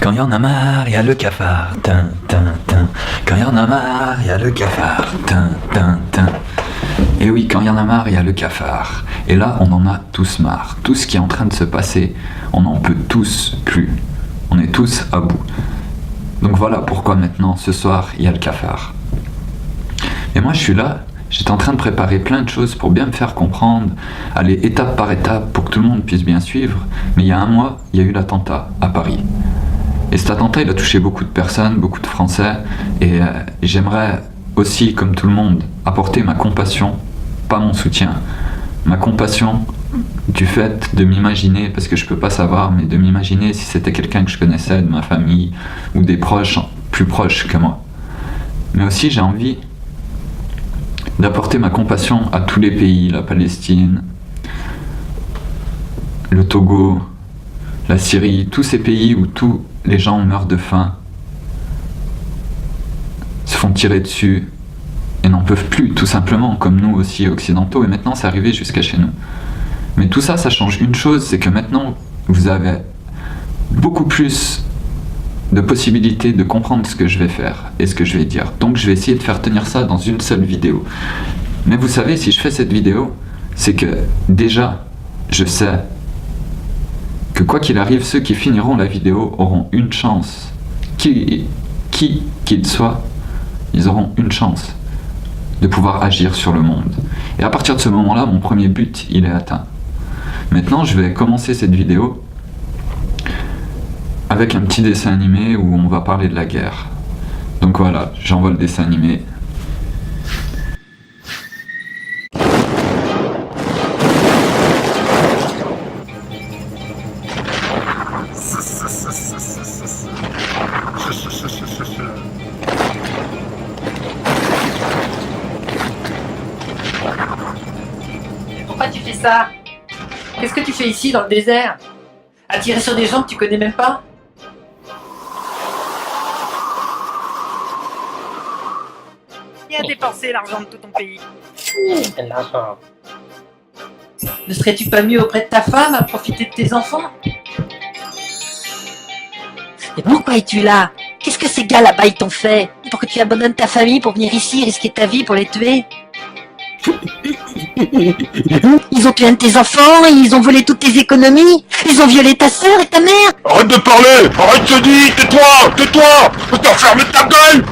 Quand y en a marre, y a le cafard. Tin, tin, tin. Quand y en a marre, y a le cafard. Tin, tin, tin. Et oui, quand y en a marre, y a le cafard. Et là, on en a tous marre. Tout ce qui est en train de se passer, on n'en peut tous plus. On est tous à bout. Donc voilà pourquoi maintenant, ce soir, il y a le cafard. Et moi, je suis là, j'étais en train de préparer plein de choses pour bien me faire comprendre, aller étape par étape pour que tout le monde puisse bien suivre. Mais il y a un mois, il y a eu l'attentat à Paris. Et cet attentat, il a touché beaucoup de personnes, beaucoup de Français. Et j'aimerais aussi, comme tout le monde, apporter ma compassion, pas mon soutien. Ma compassion du fait de m'imaginer, parce que je peux pas savoir, mais de m'imaginer si c'était quelqu'un que je connaissais, de ma famille, ou des proches plus proches que moi. Mais aussi, j'ai envie d'apporter ma compassion à tous les pays, la Palestine, le Togo, la Syrie, tous ces pays où tous les gens meurent de faim, se font tirer dessus et n'en peuvent plus, tout simplement, comme nous aussi occidentaux, et maintenant c'est arrivé jusqu'à chez nous. Mais tout ça, ça change une chose, c'est que maintenant vous avez beaucoup plus de possibilités de comprendre ce que je vais faire et ce que je vais dire. Donc je vais essayer de faire tenir ça dans une seule vidéo. Mais vous savez, si je fais cette vidéo, c'est que déjà, je sais que quoi qu'il arrive, ceux qui finiront la vidéo auront une chance. Qui qu'ils soient, ils auront une chance de pouvoir agir sur le monde. Et à partir de ce moment-là, mon premier but, il est atteint. Maintenant, je vais commencer cette vidéo avec un petit dessin animé où on va parler de la guerre. Donc voilà, j'envoie le dessin animé. Pourquoi tu fais ça? Qu'est-ce que tu fais ici dans le désert? À tirer sur des gens que tu connais même pas? Viens dépenser l'argent de tout ton pays. L'argent. Ne serais-tu pas mieux auprès de ta femme à profiter de tes enfants? Mais pourquoi es-tu là? Qu'est-ce que ces gars là-bas ils t'ont fait? Pour que tu abandonnes ta famille pour venir ici risquer ta vie pour les tuer? Ils ont tué un de tes enfants, ils ont volé toutes tes économies, ils ont violé ta sœur et ta mère. Arrête de parler! Arrête, je te dis! Tais-toi! Tais-toi! Je peux te fermer ta gueule!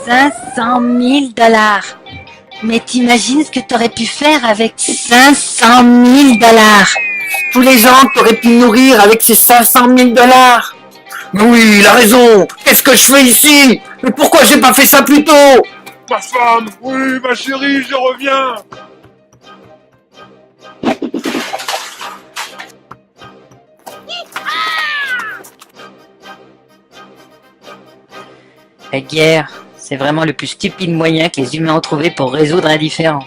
500 000 $. Mais t'imagines ce que t'aurais pu faire avec 500 000 $? Tous les gens que t'aurais pu nourrir avec ces 500 000 $. Mais oui, il a raison! Qu'est-ce que je fais ici? Mais pourquoi j'ai pas fait ça plus tôt? Ma femme! Oui, ma chérie, je reviens! La guerre, c'est vraiment le plus stupide moyen que les humains ont trouvé pour résoudre un différend.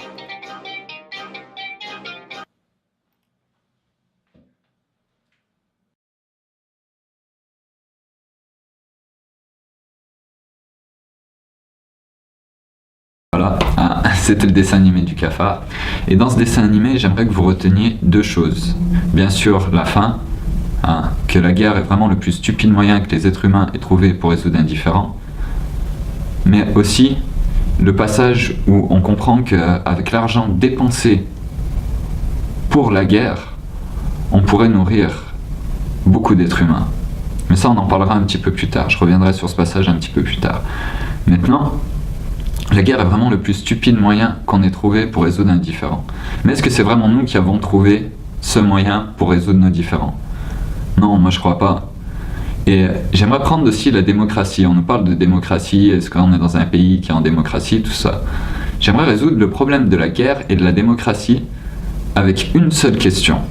Voilà, c'était le dessin animé du cafard. Et dans ce dessin animé, j'aimerais que vous reteniez deux choses. Bien sûr, la fin, que la guerre est vraiment le plus stupide moyen que les êtres humains aient trouvé pour résoudre un différend. Mais aussi le passage où on comprend qu'avec l'argent dépensé pour la guerre, on pourrait nourrir beaucoup d'êtres humains. Mais ça, on en parlera un petit peu plus tard. Je reviendrai sur ce passage un petit peu plus tard. Maintenant, la guerre est vraiment le plus stupide moyen qu'on ait trouvé pour résoudre un différend. Mais est-ce que c'est vraiment nous qui avons trouvé ce moyen pour résoudre nos différends? Non, moi je crois pas. Et j'aimerais prendre aussi la démocratie. On nous parle de démocratie, est-ce qu'on est dans un pays qui est en démocratie, tout ça. J'aimerais résoudre le problème de la guerre et de la démocratie avec une seule question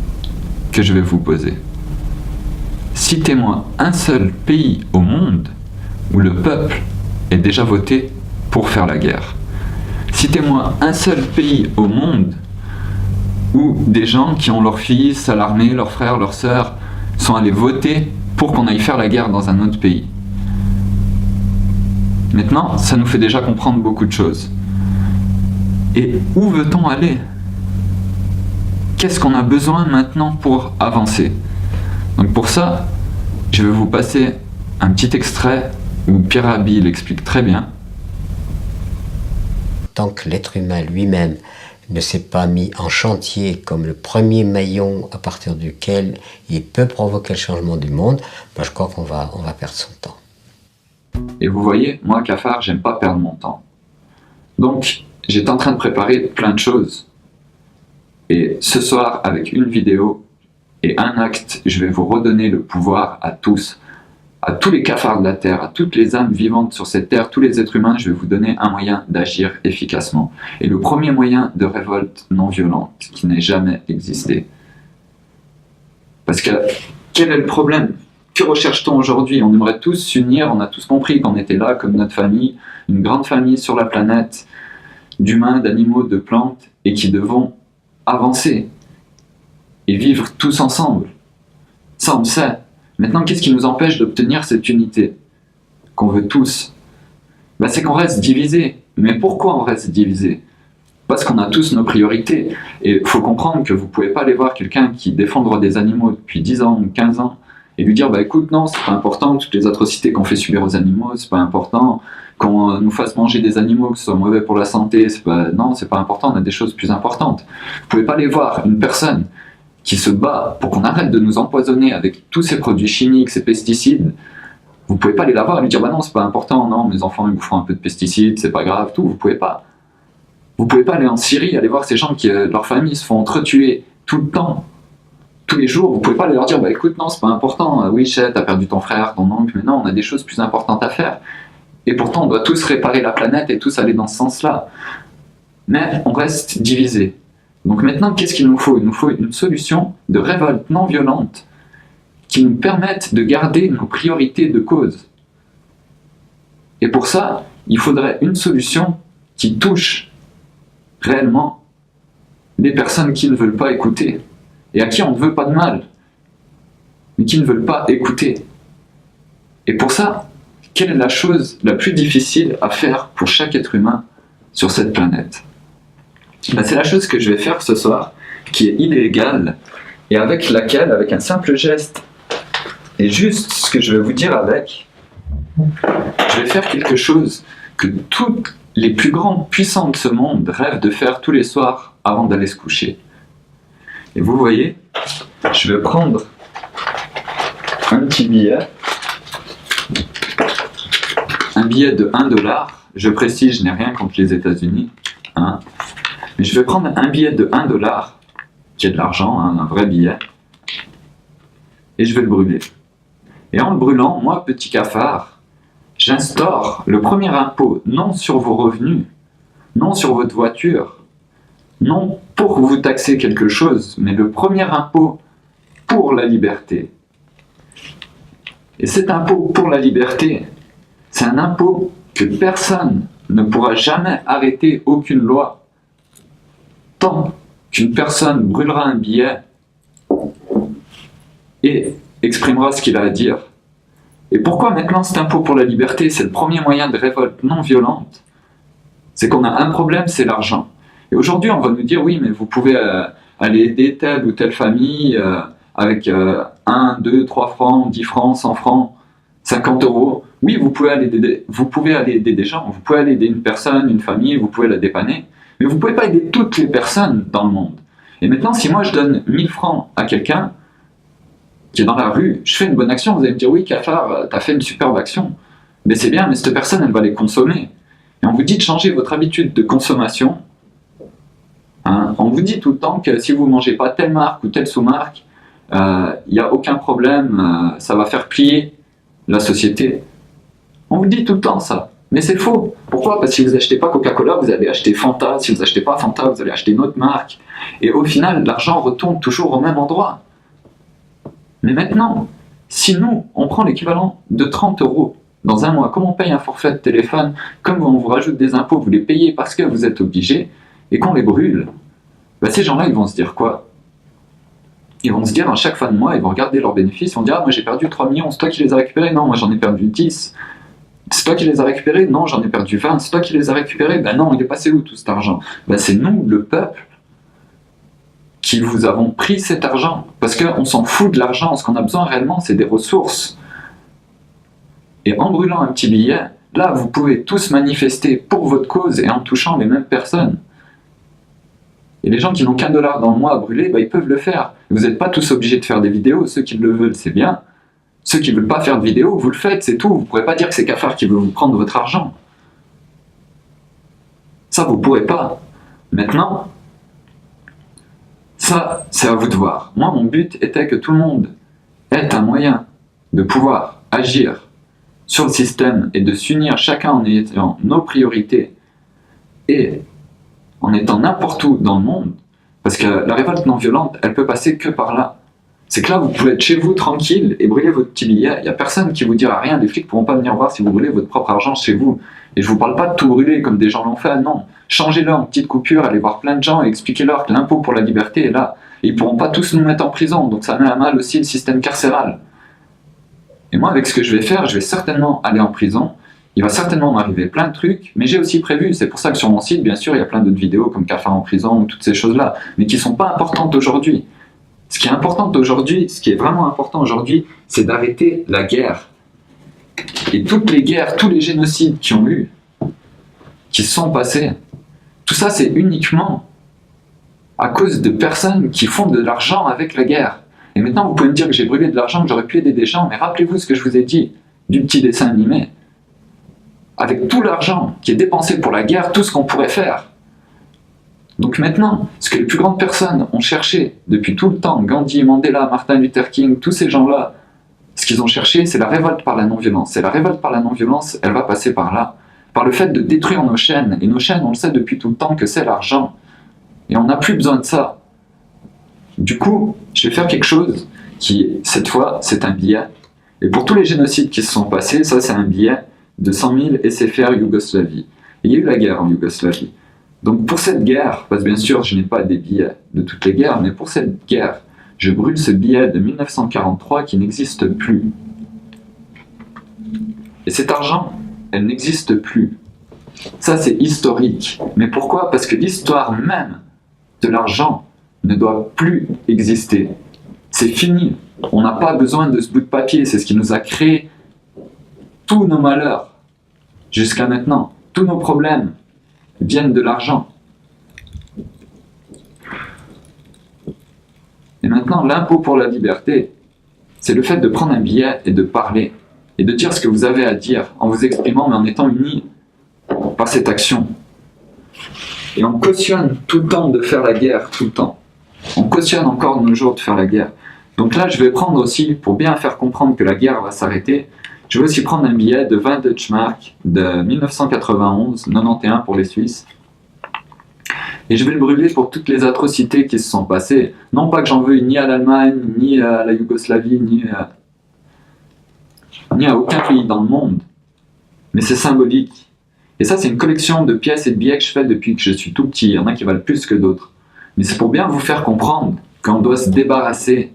que je vais vous poser. Citez-moi un seul pays au monde où le peuple ait déjà voté pour faire la guerre. Citez-moi un seul pays au monde où des gens qui ont leurs fils à l'armée, leurs frères, leurs sœurs, sont allés voter pour qu'on aille faire la guerre dans un autre pays. Maintenant, ça nous fait déjà comprendre beaucoup de choses. Et où veut-on aller? qu'est-ce qu'on a besoin maintenant pour avancer? Donc pour ça, je vais vous passer un petit extrait où Pierre Rabhi l'explique très bien. Tant que l'être humain lui-même ne s'est pas mis en chantier comme le premier maillon à partir duquel il peut provoquer le changement du monde, ben je crois qu'on va perdre son temps. Et vous voyez, moi, Cafard, j'aime pas perdre mon temps. Donc, j'étais en train de préparer plein de choses. Et ce soir, avec une vidéo et un acte, je vais vous redonner le pouvoir à tous les cafards de la Terre, à toutes les âmes vivantes sur cette Terre, tous les êtres humains, je vais vous donner un moyen d'agir efficacement. Et le premier moyen de révolte non violente qui n'ait jamais existé. Parce que, quel est le problème? Que recherche-t-on aujourd'hui? On aimerait tous s'unir, on a tous compris qu'on était là comme notre famille, une grande famille sur la planète, d'humains, d'animaux, de plantes, et qui devons avancer et vivre tous ensemble. Ça, on le sait. Maintenant, qu'est-ce qui nous empêche d'obtenir cette unité qu'on veut tous? Ben, c'est qu'on reste divisés. Mais pourquoi on reste divisés? Parce qu'on a tous nos priorités. Et il faut comprendre que vous ne pouvez pas aller voir quelqu'un qui défend le droit des animaux depuis 10 ans ou 15 ans et lui dire bah écoute, non, c'est pas important, toutes les atrocités qu'on fait subir aux animaux, c'est pas important, qu'on nous fasse manger des animaux, que ce soit mauvais pour la santé, non, c'est pas important, on a des choses plus importantes. Vous pouvez pas aller voir une personne qui se bat pour qu'on arrête de nous empoisonner avec tous ces produits chimiques, ces pesticides. Vous pouvez pas aller la voir et lui dire bah non, c'est pas important, non, mes enfants ils vous font un peu de pesticides, c'est pas grave, tout, vous pouvez pas. Vous pouvez pas aller en Syrie, aller voir ces gens qui, leurs familles se font entretuer tout le temps, tous les jours. Vous pouvez pas aller leur dire bah écoute, non, c'est pas important, oui, chet, t'as perdu ton frère, ton oncle, mais non, on a des choses plus importantes à faire. Et pourtant, on doit tous réparer la planète et tous aller dans ce sens-là. Mais on reste divisés. Donc maintenant, qu'est-ce qu'il nous faut? Il nous faut une solution de révolte non violente qui nous permette de garder nos priorités de cause. Et pour ça, il faudrait une solution qui touche réellement les personnes qui ne veulent pas écouter et à qui on ne veut pas de mal, mais qui ne veulent pas écouter. Et pour ça, quelle est la chose la plus difficile à faire pour chaque être humain sur cette planète? Ben, c'est la chose que je vais faire ce soir, qui est illégale, et avec laquelle, avec un simple geste, et juste ce que je vais vous dire avec, je vais faire quelque chose que toutes les plus grandes puissants de ce monde rêvent de faire tous les soirs avant d'aller se coucher. Et vous voyez, je vais prendre un petit billet, un billet de 1 $, je précise, je n'ai rien contre les États-Unis, hein. Mais je vais prendre un billet de 1 $, qui est de l'argent, hein, un vrai billet, et je vais le brûler. Et en le brûlant, moi, petit cafard, j'instaure le premier impôt, non sur vos revenus, non sur votre voiture, non pour vous taxer quelque chose, mais le premier impôt pour la liberté. Et cet impôt pour la liberté, c'est un impôt que personne ne pourra jamais arrêter, aucune loi. Tant qu'une personne brûlera un billet et exprimera ce qu'il a à dire. Et pourquoi maintenant cet impôt pour la liberté, c'est le premier moyen de révolte non violente? C'est qu'on a un problème, c'est l'argent. Et aujourd'hui, on va nous dire, oui, mais vous pouvez aller aider telle ou telle famille avec 1, 2, 3 francs, 10 francs, 100 francs, 50 €. Oui, vous pouvez aller aider des gens, vous pouvez aller aider une personne, une famille, vous pouvez la dépanner. Mais vous ne pouvez pas aider toutes les personnes dans le monde. Et maintenant, si moi je donne 1000 francs à quelqu'un qui est dans la rue, je fais une bonne action, vous allez me dire, oui, cafard, t'as fait une superbe action. Mais c'est bien, mais cette personne, elle va les consommer. Et on vous dit de changer votre habitude de consommation. Hein, on vous dit tout le temps que si vous ne mangez pas telle marque ou telle sous-marque, il n'y a aucun problème, ça va faire plier la société. On vous dit tout le temps ça. Mais c'est faux. Pourquoi? Parce que si vous n'achetez pas Coca-Cola, vous allez acheter Fanta. Si vous n'achetez pas Fanta, vous allez acheter une autre marque. Et au final, l'argent retourne toujours au même endroit. Mais maintenant, si nous, on prend l'équivalent de 30 € dans un mois, comme on paye un forfait de téléphone, comme on vous rajoute des impôts, vous les payez parce que vous êtes obligé, et qu'on les brûle, ben ces gens-là, ils vont se dire quoi? Ils vont se dire, à chaque fin de mois, ils vont regarder leurs bénéfices, ils vont dire, ah, moi j'ai perdu 3 millions, c'est toi qui les as récupérés? Non, moi j'en ai perdu 10. C'est toi qui les as récupérés? Non, j'en ai perdu 20. C'est toi qui les as récupérés? Ben non, il est passé où tout cet argent? Ben c'est nous, le peuple, qui vous avons pris cet argent. Parce qu'on s'en fout de l'argent, ce qu'on a besoin réellement, c'est des ressources. Et en brûlant un petit billet, là, vous pouvez tous manifester pour votre cause et en touchant les mêmes personnes. Et les gens qui n'ont qu'$1 dans le mois à brûler, bah, ils peuvent le faire. Vous n'êtes pas tous obligés de faire des vidéos, ceux qui le veulent, c'est bien. Ceux qui ne veulent pas faire de vidéos, vous le faites, c'est tout. Vous ne pourrez pas dire que c'est Cafard qui veut vous prendre votre argent. Ça, vous ne pourrez pas. Maintenant, ça, c'est à vous de voir. Moi, mon but était que tout le monde ait un moyen de pouvoir agir sur le système et de s'unir chacun en ayant nos priorités et en étant n'importe où dans le monde, parce que la révolte non violente, elle peut passer que par là. C'est que là, vous pouvez être chez vous tranquille et brûler votre petit billet. Il n'y a personne qui vous dira rien. Les flics ne pourront pas venir voir si vous brûlez votre propre argent chez vous. Et je ne vous parle pas de tout brûler comme des gens l'ont fait, non. Changez-le en petites coupures, allez voir plein de gens et expliquez-leur que l'impôt pour la liberté est là. Et ils ne pourront pas tous nous mettre en prison, donc ça met à mal aussi le système carcéral. Et moi, avec ce que je vais faire, je vais certainement aller en prison. Il va certainement m'arriver plein de trucs, mais j'ai aussi prévu, c'est pour ça que sur mon site, bien sûr, il y a plein d'autres vidéos comme Cafard en prison ou toutes ces choses-là, mais qui ne sont pas importantes aujourd'hui. Ce qui est important aujourd'hui, ce qui est vraiment important aujourd'hui, c'est d'arrêter la guerre. Et toutes les guerres, tous les génocides qui ont eu, qui se sont passés, tout ça c'est uniquement à cause de personnes qui font de l'argent avec la guerre. Et maintenant vous pouvez me dire que j'ai brûlé de l'argent, que j'aurais pu aider des gens, mais rappelez-vous ce que je vous ai dit du petit dessin animé. Avec tout l'argent qui est dépensé pour la guerre, tout ce qu'on pourrait faire. Donc maintenant, ce que les plus grandes personnes ont cherché depuis tout le temps, Gandhi, Mandela, Martin Luther King, tous ces gens-là, ce qu'ils ont cherché, c'est la révolte par la non-violence. Et la révolte par la non-violence, elle va passer par là, par le fait de détruire nos chaînes. Et nos chaînes, on le sait depuis tout le temps que c'est l'argent. Et on n'a plus besoin de ça. Du coup, je vais faire quelque chose qui, cette fois, c'est un billet. Et pour tous les génocides qui se sont passés, ça c'est un billet de 100 000 SFR Yougoslavie. Et il y a eu la guerre en Yougoslavie. Donc pour cette guerre, parce que bien sûr je n'ai pas des billets de toutes les guerres, mais pour cette guerre, je brûle ce billet de 1943 qui n'existe plus. Et cet argent, elle n'existe plus. Ça c'est historique. Mais pourquoi? Parce que l'histoire même de l'argent ne doit plus exister. C'est fini. On n'a pas besoin de ce bout de papier. C'est ce qui nous a créé tous nos malheurs jusqu'à maintenant. Tous nos problèmes viennent de l'argent. Et maintenant, l'impôt pour la liberté, c'est le fait de prendre un billet et de parler, et de dire ce que vous avez à dire, en vous exprimant, mais en étant unis par cette action. Et on cautionne tout le temps de faire la guerre, tout le temps. On cautionne encore de nos jours de faire la guerre. Donc là, je vais prendre aussi, pour bien faire comprendre que la guerre va s'arrêter, je vais aussi prendre un billet de 20 Deutschmark de 1991, 91 pour les Suisses. Et je vais le brûler pour toutes les atrocités qui se sont passées. Non pas que j'en veux ni à l'Allemagne, ni à la Yougoslavie, ni à aucun pays dans le monde. Mais c'est symbolique. Et ça, c'est une collection de pièces et de billets que je fais depuis que je suis tout petit. Il y en a qui valent plus que d'autres. Mais c'est pour bien vous faire comprendre qu'on doit se débarrasser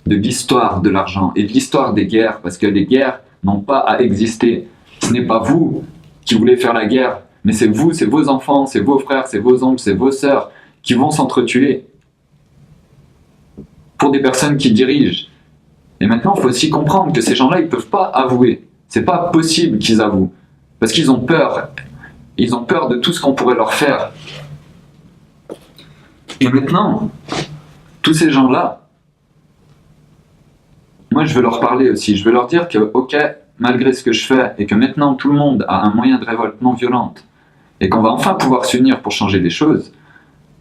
de l'histoire de l'argent et de l'histoire des guerres, parce que les guerres n'ont pas à exister. Ce n'est pas vous qui voulez faire la guerre, mais c'est vous, c'est vos enfants, c'est vos frères, c'est vos oncles, c'est vos sœurs qui vont s'entretuer pour des personnes qui dirigent. Et maintenant, il faut aussi comprendre que ces gens-là, ils ne peuvent pas avouer. C'est pas possible qu'ils avouent, parce qu'ils ont peur. Ils ont peur de tout ce qu'on pourrait leur faire. Et maintenant, tous ces gens-là, moi je veux leur parler aussi, je veux leur dire que, ok, malgré ce que je fais, et que maintenant tout le monde a un moyen de révolte non violente, et qu'on va enfin pouvoir s'unir pour changer les choses,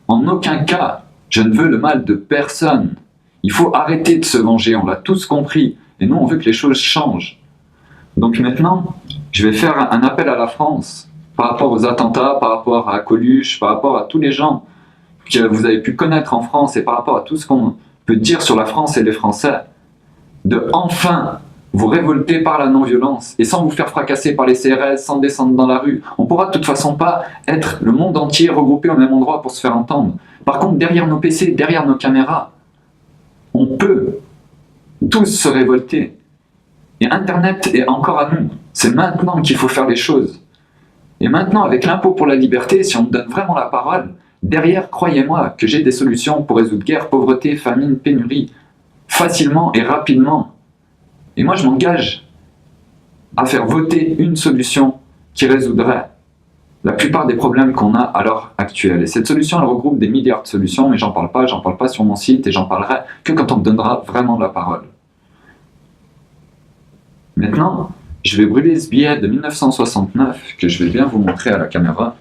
en aucun cas, je ne veux le mal de personne. Il faut arrêter de se venger, on l'a tous compris, et nous on veut que les choses changent. Donc maintenant, je vais faire un appel à la France, par rapport aux attentats, par rapport à Coluche, par rapport à tous les gens que vous avez pu connaître en France, et par rapport à tout ce qu'on peut dire sur la France et les Français, de enfin vous révolter par la non-violence et sans vous faire fracasser par les CRS, sans descendre dans la rue. On pourra de toute façon pas être le monde entier regroupé au même endroit pour se faire entendre. Par contre, derrière nos PC, derrière nos caméras, on peut tous se révolter. Et Internet est encore à nous. C'est maintenant qu'il faut faire les choses. Et maintenant, avec l'impôt pour la liberté, si on nous donne vraiment la parole, Derrière, croyez-moi que j'ai des solutions pour résoudre guerre, pauvreté, famine, pénurie, facilement et rapidement. Et moi, je m'engage à faire voter une solution qui résoudrait la plupart des problèmes qu'on a à l'heure actuelle. Et cette solution, elle regroupe des milliards de solutions, mais j'en parle pas sur mon site, et j'en parlerai que quand on me donnera vraiment la parole. Maintenant, je vais brûler ce billet de 1969, que je vais bien vous montrer à la caméra.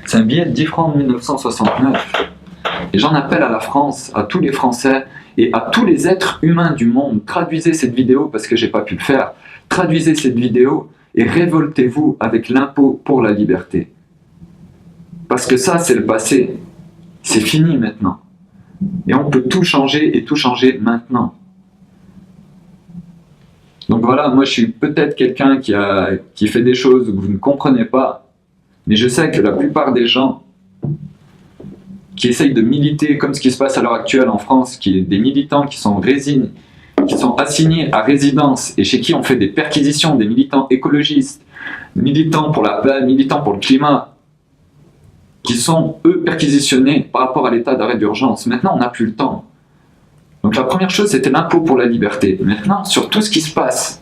C'est un billet de 10 francs de 1969. Et j'en appelle à la France, à tous les Français et à tous les êtres humains du monde. Traduisez cette vidéo parce que j'ai pas pu le faire. Traduisez cette vidéo et révoltez-vous avec l'impôt pour la liberté. Parce que ça, c'est le passé. C'est fini maintenant. Et on peut tout changer et tout changer maintenant. Donc voilà, moi je suis peut-être quelqu'un qui fait des choses que vous ne comprenez pas. Mais je sais que la plupart des gens qui essayent de militer comme ce qui se passe à l'heure actuelle en France, qui est des militants qui sont assignés à résidence et chez qui on fait des perquisitions, des militants écologistes, militants pour la paix, militants pour le climat, qui sont, eux, perquisitionnés par rapport à l'état d'arrêt d'urgence. Maintenant, on n'a plus le temps. Donc la première chose, c'était l'impôt pour la liberté. Maintenant, sur tout ce qui se passe,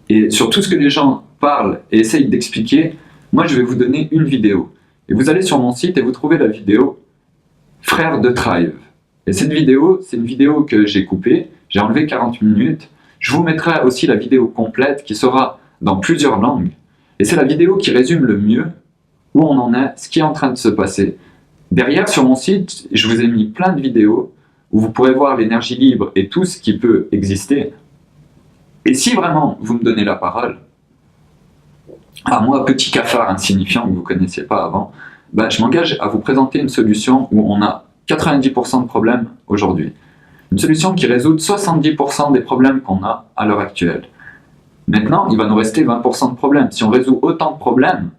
et sur tout ce que les gens parlent et essayent d'expliquer, moi, je vais vous donner une vidéo. Et vous allez sur mon site et vous trouvez la vidéo « Frères de Thrive ». Et cette vidéo, c'est une vidéo que j'ai coupée, j'ai enlevé 40 minutes. Je vous mettrai aussi la vidéo complète qui sera dans plusieurs langues. Et c'est la vidéo qui résume le mieux où on en est, ce qui est en train de se passer. Derrière, sur mon site, je vous ai mis plein de vidéos où vous pourrez voir l'énergie libre et tout ce qui peut exister. Et si vraiment vous me donnez la parole, à moi, petit cafard insignifiant que vous ne connaissiez pas avant, ben, je m'engage à vous présenter une solution où on a 90% de problèmes aujourd'hui. Une solution qui résout 70% des problèmes qu'on a à l'heure actuelle. Maintenant, il va nous rester 20% de problèmes. Si on résout autant de problèmes,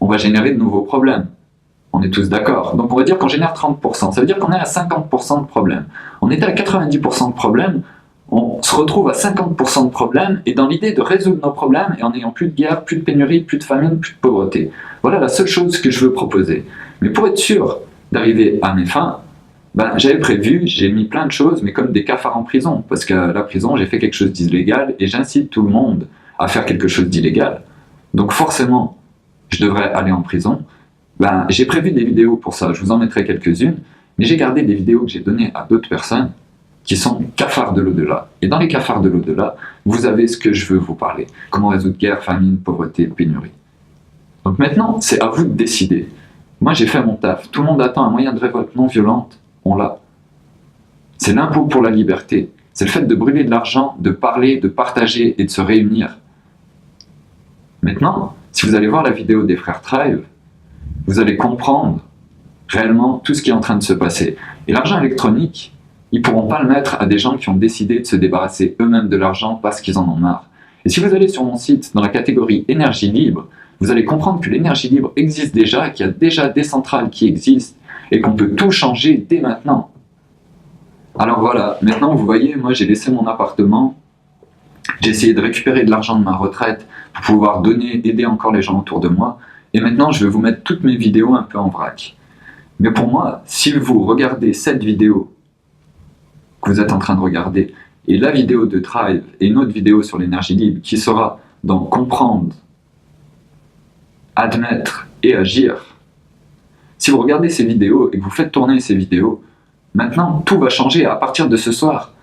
on va générer de nouveaux problèmes. On est tous d'accord. Donc on va dire qu'on génère 30%. Ça veut dire qu'on est à 50% de problèmes. On était à 90% de problèmes, on se retrouve à 50% de problèmes, et dans l'idée de résoudre nos problèmes, et en n'ayant plus de guerre, plus de pénurie, plus de famine, plus de pauvreté. Voilà la seule chose que je veux proposer. Mais pour être sûr d'arriver à mes fins, ben, j'avais prévu, j'ai mis plein de choses, mais comme des cafards en prison, parce qu'à la prison, j'ai fait quelque chose d'illégal, et j'incite tout le monde à faire quelque chose d'illégal. Donc forcément, je devrais aller en prison. Ben, j'ai prévu des vidéos pour ça, je vous en mettrai quelques-unes, mais j'ai gardé des vidéos que j'ai données à d'autres personnes qui sont cafards de l'au-delà. Et dans les cafards de l'au-delà, vous avez ce que je veux vous parler. Comment résoudre guerre, famine, pauvreté, pénurie. Donc maintenant, c'est à vous de décider. Moi, j'ai fait mon taf. Tout le monde attend un moyen de révolte non violente. On l'a. C'est l'impôt pour la liberté. C'est le fait de brûler de l'argent, de parler, de partager et de se réunir. Maintenant, si vous allez voir la vidéo des frères Thrive, vous allez comprendre réellement tout ce qui est en train de se passer. Et l'argent électronique, ils ne pourront pas le mettre à des gens qui ont décidé de se débarrasser eux-mêmes de l'argent parce qu'ils en ont marre. Et si vous allez sur mon site, dans la catégorie énergie libre, vous allez comprendre que l'énergie libre existe déjà, qu'il y a déjà des centrales qui existent, et qu'on peut tout changer dès maintenant. Alors voilà, maintenant vous voyez, moi j'ai laissé mon appartement, j'ai essayé de récupérer de l'argent de ma retraite pour pouvoir donner, aider encore les gens autour de moi, et maintenant je vais vous mettre toutes mes vidéos un peu en vrac. Mais pour moi, si vous regardez cette vidéo que vous êtes en train de regarder, et la vidéo de Thrive, et une autre vidéo sur l'énergie libre, qui sera dans comprendre, admettre et agir, si vous regardez ces vidéos et que vous faites tourner ces vidéos, maintenant tout va changer à partir de ce soir.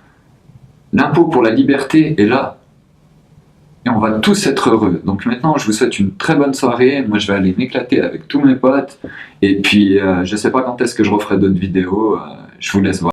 L'impôt pour la liberté est là. Et on va tous être heureux. Donc maintenant, je vous souhaite une très bonne soirée. Moi, je vais aller m'éclater avec tous mes potes. Et puis, je ne sais pas quand est-ce que je referai d'autres vidéos. Je vous laisse voir.